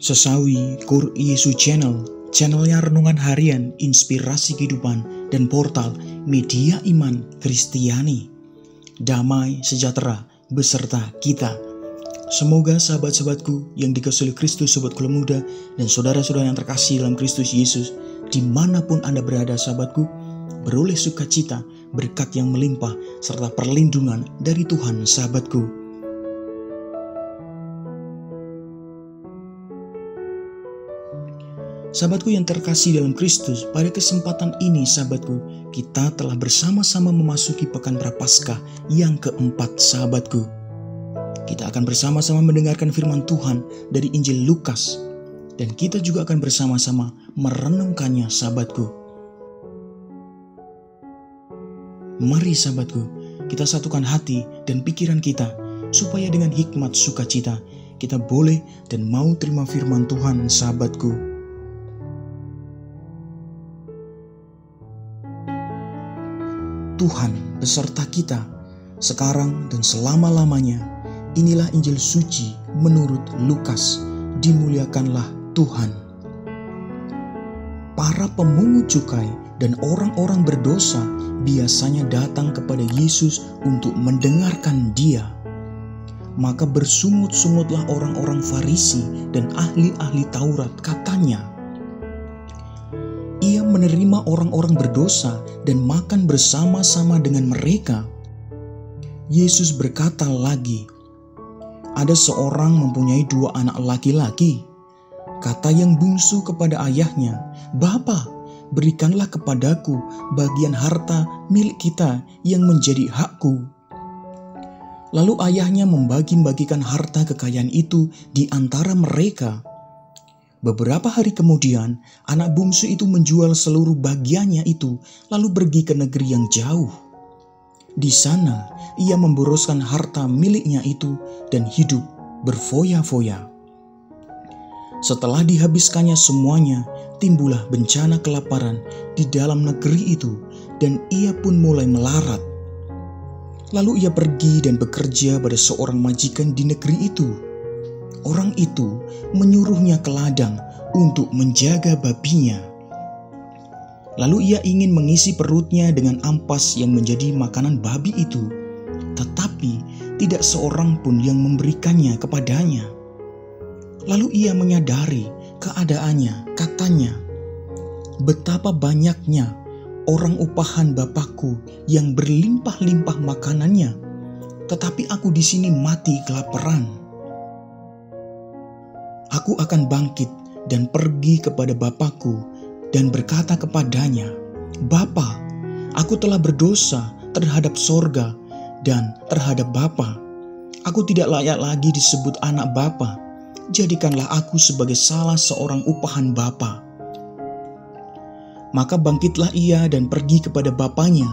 Sesawi Kur Yesu channelnya renungan harian, inspirasi kehidupan, dan portal media iman Kristiani. Damai sejahtera beserta kita. Semoga sahabat-sahabatku yang dikasihi Kristus, sobat kula muda, dan saudara-saudara yang terkasih dalam Kristus Yesus, dimanapun Anda berada sahabatku, beroleh sukacita, berkat yang melimpah, serta perlindungan dari Tuhan sahabatku. Sahabatku yang terkasih dalam Kristus, pada kesempatan ini sahabatku, kita telah bersama-sama memasuki pekan Prapaskah yang keempat sahabatku. Kita akan bersama-sama mendengarkan firman Tuhan dari Injil Lukas, dan kita juga akan bersama-sama merenungkannya sahabatku. Mari sahabatku, kita satukan hati dan pikiran kita, supaya dengan hikmat sukacita, kita boleh dan mau terima firman Tuhan sahabatku. Tuhan beserta kita, sekarang dan selama-lamanya. Inilah Injil suci menurut Lukas. Dimuliakanlah Tuhan. Para pemungut cukai dan orang-orang berdosa biasanya datang kepada Yesus untuk mendengarkan Dia. Maka bersungut-sungutlah orang-orang Farisi dan ahli-ahli Taurat, katanya, Ia menerima orang-orang berdosa dan makan bersama-sama dengan mereka. Yesus berkata lagi, ada seorang mempunyai 2 anak laki-laki. Kata yang bungsu kepada ayahnya, Bapa, berikanlah kepadaku bagian harta milik kita yang menjadi hakku. Lalu ayahnya membagi-bagikan harta kekayaan itu di antara mereka. Beberapa hari kemudian, anak bungsu itu menjual seluruh bagiannya itu, lalu pergi ke negeri yang jauh. Di sana, ia memboroskan harta miliknya itu dan hidup berfoya-foya. Setelah dihabiskannya semuanya, timbullah bencana kelaparan di dalam negeri itu, dan ia pun mulai melarat. Lalu ia pergi dan bekerja pada seorang majikan di negeri itu. Orang itu menyuruhnya ke ladang untuk menjaga babinya. Lalu ia ingin mengisi perutnya dengan ampas yang menjadi makanan babi itu, tetapi tidak seorang pun yang memberikannya kepadanya. Lalu ia menyadari keadaannya, katanya, betapa banyaknya orang upahan Bapakku yang berlimpah-limpah makanannya, tetapi aku di sini mati kelaparan. Aku akan bangkit dan pergi kepada Bapakku dan berkata kepadanya, Bapa, aku telah berdosa terhadap sorga dan terhadap Bapa. Aku tidak layak lagi disebut anak Bapa. Jadikanlah aku sebagai salah seorang upahan Bapa. Maka bangkitlah ia dan pergi kepada bapaknya.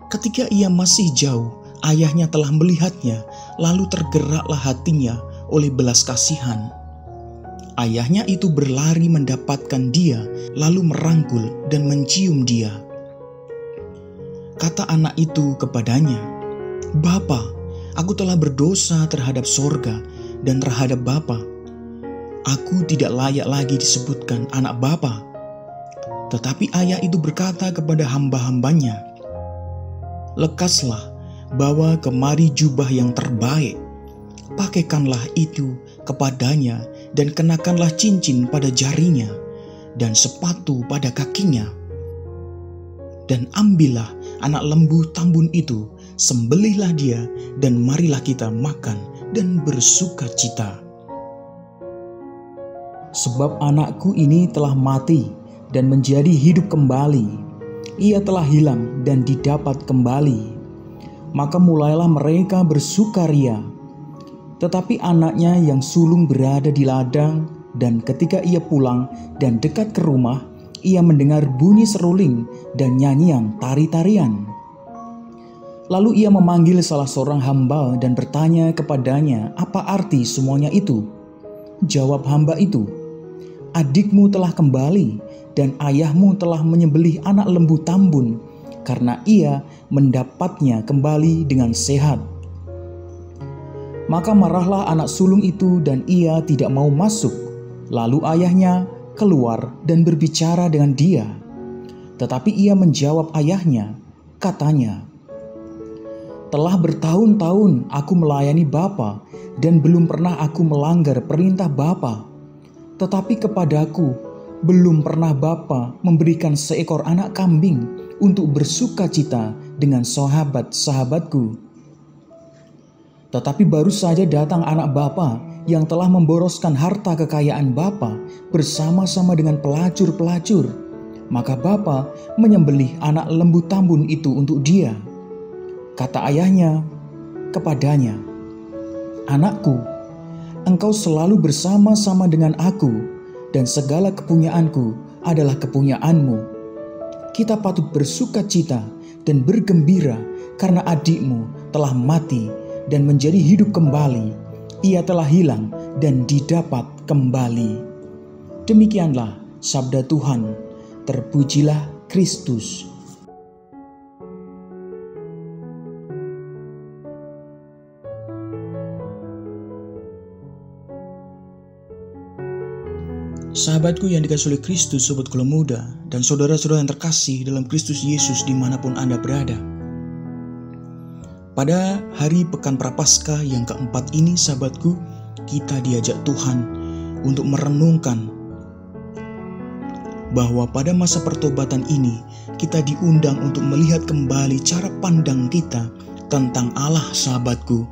Ketika ia masih jauh, ayahnya telah melihatnya, lalu tergeraklah hatinya oleh belas kasihan. Ayahnya itu berlari mendapatkan dia, lalu merangkul dan mencium dia. Kata anak itu kepadanya, Bapa, aku telah berdosa terhadap sorga dan terhadap Bapa. Aku tidak layak lagi disebutkan anak Bapa. Tetapi ayah itu berkata kepada hamba-hambanya, lekaslah, bawa kemari jubah yang terbaik. Pakaikanlah itu kepadanya dan kenakanlah cincin pada jarinya dan sepatu pada kakinya. Dan ambillah anak lembu tambun itu, sembelihlah dia, dan marilah kita makan dan bersukacita. Sebab anakku ini telah mati dan menjadi hidup kembali. Ia telah hilang dan didapat kembali. Maka mulailah mereka bersukaria. Tetapi anaknya yang sulung berada di ladang, dan ketika ia pulang dan dekat ke rumah, ia mendengar bunyi seruling dan nyanyian tari-tarian. Lalu ia memanggil salah seorang hamba dan bertanya kepadanya, apa arti semuanya itu? Jawab hamba itu, adikmu telah kembali dan ayahmu telah menyembelih anak lembu tambun, karena ia mendapatnya kembali dengan sehat. Maka marahlah anak sulung itu dan ia tidak mau masuk. Lalu ayahnya keluar dan berbicara dengan dia. Tetapi ia menjawab ayahnya, katanya, "Telah bertahun-tahun aku melayani Bapa dan belum pernah aku melanggar perintah Bapa. Tetapi kepadaku belum pernah Bapa memberikan seekor anak kambing untuk bersukacita dengan sahabat-sahabatku. Tetapi baru saja datang anak Bapa yang telah memboroskan harta kekayaan Bapa bersama-sama dengan pelacur-pelacur. Maka Bapa menyembelih anak lembu tambun itu untuk dia." Kata ayahnya kepadanya, "Anakku, engkau selalu bersama-sama dengan aku, dan segala kepunyaanku adalah kepunyaanmu. Kita patut bersukacita dan bergembira karena adikmu telah mati dan menjadi hidup kembali. Ia telah hilang dan didapat kembali." Demikianlah sabda Tuhan. Terpujilah Kristus. Sahabatku yang dikasihi oleh Kristus, Sobat Gula Muda, dan saudara-saudara yang terkasih dalam Kristus Yesus dimanapun Anda berada. Pada hari Pekan Prapaskah yang keempat ini, sahabatku, kita diajak Tuhan untuk merenungkan bahwa pada masa pertobatan ini kita diundang untuk melihat kembali cara pandang kita tentang Allah, sahabatku.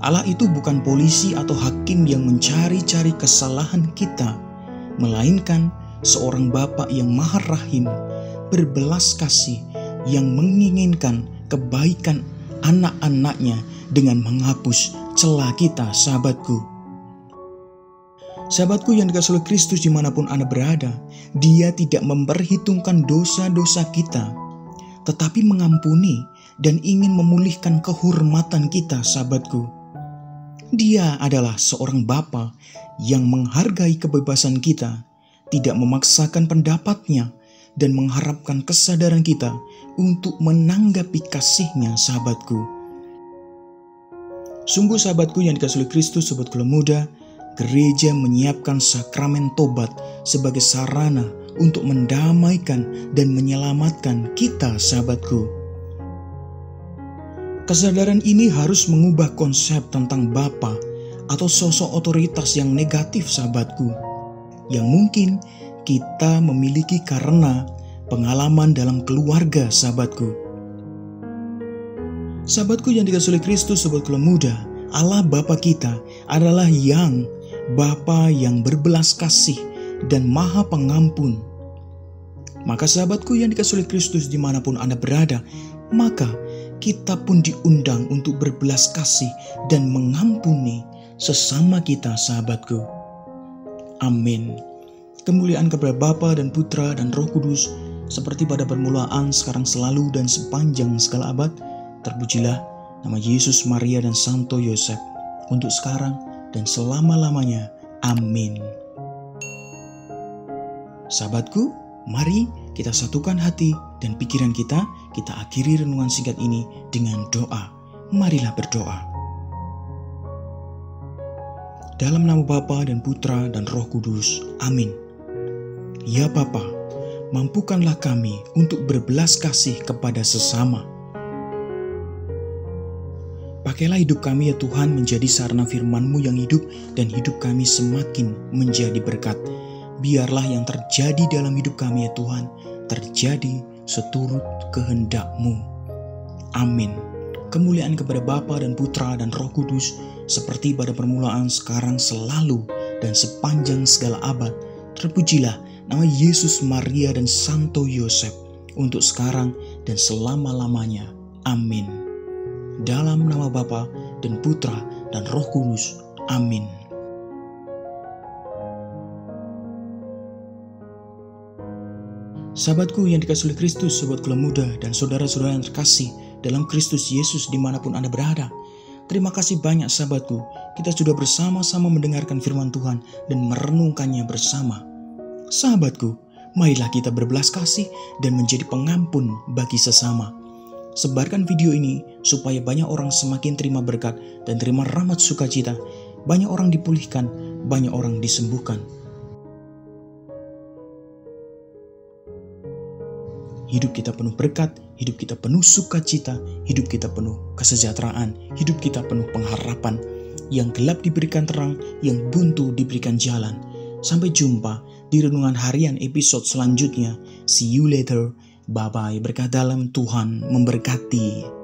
Allah itu bukan polisi atau hakim yang mencari-cari kesalahan kita, melainkan seorang Bapa yang Maha Rahim, berbelas kasih, yang menginginkan kebaikan anak-anaknya dengan menghapus celah kita, sahabatku. Sahabatku yang dikasihi oleh Kristus dimanapun Anda berada, Dia tidak memperhitungkan dosa-dosa kita, tetapi mengampuni dan ingin memulihkan kehormatan kita, sahabatku. Dia adalah seorang Bapa yang menghargai kebebasan kita, tidak memaksakan pendapatnya, dan mengharapkan kesadaran kita untuk menanggapi kasih-Nya, sahabatku. Sungguh sahabatku yang dikasihi oleh Kristus, Sobat Gula Muda, gereja menyiapkan sakramen tobat sebagai sarana untuk mendamaikan dan menyelamatkan kita, sahabatku. Kesadaran ini harus mengubah konsep tentang Bapa atau sosok otoritas yang negatif, sahabatku, yang mungkin kita memiliki karena pengalaman dalam keluarga, sahabatku. Sahabatku yang dikasihi oleh Kristus, Sobat Gula Muda, Allah Bapa kita adalah Bapa yang berbelas kasih dan Maha Pengampun. Maka sahabatku yang dikasihi oleh Kristus dimanapun Anda berada, maka kita pun diundang untuk berbelas kasih dan mengampuni sesama kita, sahabatku. Amin. Kemuliaan kepada Bapa dan Putra dan Roh Kudus, seperti pada permulaan, sekarang, selalu, dan sepanjang segala abad. Terpujilah nama Yesus, Maria, dan Santo Yosef, untuk sekarang dan selama-lamanya. Amin. Sahabatku, mari kita satukan hati dan pikiran kita akhiri renungan singkat ini dengan doa. Marilah berdoa. Dalam nama Bapa dan Putra dan Roh Kudus. Amin. Ya Bapa, mampukanlah kami untuk berbelas kasih kepada sesama. Pakailah hidup kami ya Tuhan menjadi sarana firman-Mu yang hidup, dan hidup kami semakin menjadi berkat. Biarlah yang terjadi dalam hidup kami ya Tuhan, terjadi seturut kehendak-Mu. Amin. Kemuliaan kepada Bapa dan Putra dan Roh Kudus, seperti pada permulaan, sekarang, selalu, dan sepanjang segala abad. Terpujilah nama Yesus, Maria, dan Santo Yosef, untuk sekarang dan selama-lamanya. Amin. Dalam nama Bapa dan Putra dan Roh Kudus. Amin. Sahabatku yang dikasihi oleh Kristus, Sobat Gula Muda, dan saudara-saudara yang terkasih dalam Kristus Yesus dimanapun Anda berada, terima kasih banyak sahabatku. Kita sudah bersama-sama mendengarkan firman Tuhan dan merenungkannya bersama. Sahabatku, marilah kita berbelas kasih dan menjadi pengampun bagi sesama. Sebarkan video ini supaya banyak orang semakin terima berkat dan terima rahmat sukacita. Banyak orang dipulihkan banyak orang disembuhkan. Hidup kita penuh berkat, hidup kita penuh sukacita, hidup kita penuh kesejahteraan, hidup kita penuh pengharapan. Yang gelap diberikan terang, yang buntu diberikan jalan. Sampai jumpa di renungan harian episode selanjutnya. See you later. Bye-bye. Berkah dalam Tuhan memberkati.